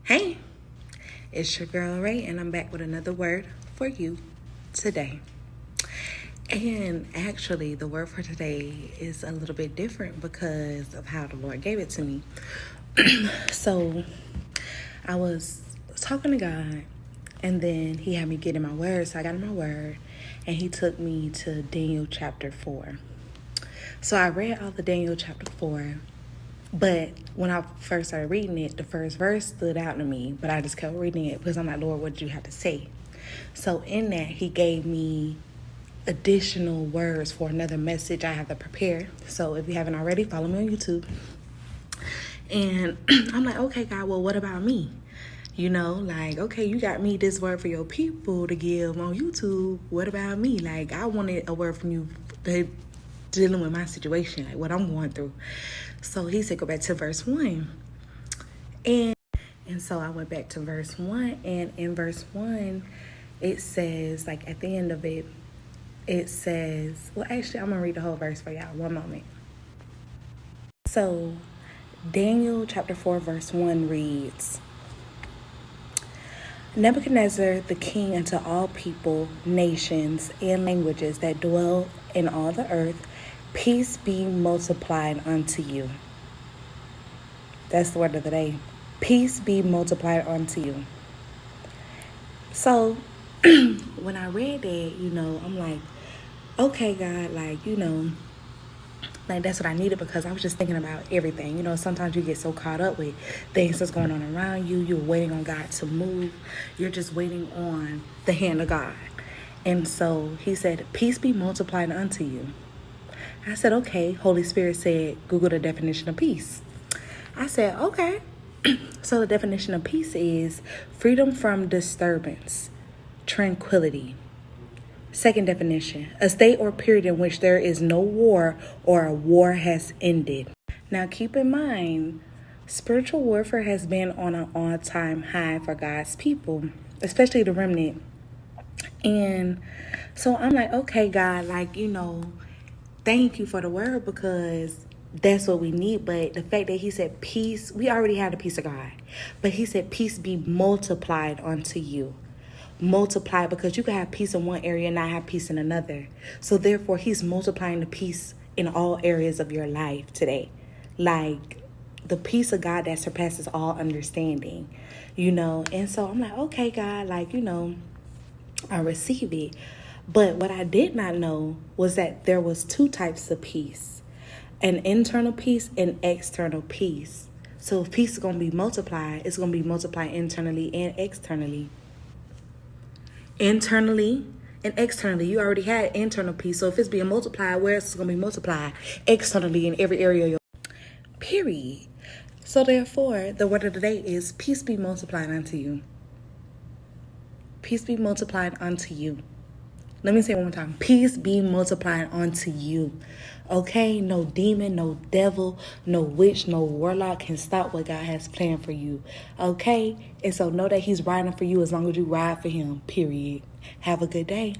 Hey, it's your girl Ray, and I'm back with another word for you today. And actually, the word for today is a little bit different because of how the Lord gave it to me. So, I was talking to God, and then He had me get in my word. So, I got in my word, and He took me to Daniel chapter 4. So, I read all the Daniel chapter 4. But when I first started reading it, the first verse stood out to me, but I just kept reading it because I'm like, Lord, what did you have to say? So in that, He gave me additional words for another message I have to prepare. So if you haven't already, follow me on YouTube. And I'm like, okay, God, well, what about me? Okay, you got me this word for your people to give on YouTube. What about me? Like, I wanted a word from you dealing with my situation, like what I'm going through. So He said, go back to verse 1. And so I went back to verse 1. And in verse 1, it says, like at the end of it, it says, well, actually, I'm going to read the whole verse for y'all. One moment. So Daniel chapter 4, verse 1 reads, Nebuchadnezzar, the king unto all people, nations, and languages that dwell in all the earth, peace be multiplied unto you. That's the word of the day. Peace be multiplied unto you. So when I read that, I'm like, okay, God, like that's what I needed, because I was just thinking about everything. Sometimes you get so caught up with things that's going on around you. You're waiting on God to move. You're just waiting on the hand of God. And so He said, peace be multiplied unto you. I said, okay. Holy Spirit said, Google the definition of peace. I said, okay. So the definition of peace is freedom from disturbance, tranquility. Second definition, a state or period in which there is no war or a war has ended. Now keep in mind, spiritual warfare has been on an all-time high for God's people, especially the remnant. And so I'm like, okay, God, thank you for the word, because that's what we need. But the fact that He said peace, we already have the peace of God. But He said peace be multiplied unto you. Multiply, because you can have peace in one area and not have peace in another. So therefore, He's multiplying the peace in all areas of your life today. Like the peace of God that surpasses all understanding, And so I'm like, okay, God, I receive it. But what I did not know was that there was two types of peace, an internal peace and external peace. So if peace is going to be multiplied, it's going to be multiplied internally and externally. Internally and externally, you already had internal peace. So if it's being multiplied, where else is it going to be multiplied? Externally, in every area of your period. So therefore, the word of the day is peace be multiplied unto you. Peace be multiplied unto you. Let me say it one more time. Peace be multiplied unto you. Okay? No demon, no devil, no witch, no warlock can stop what God has planned for you. Okay? And so know that He's riding for you as long as you ride for Him. Period. Have a good day.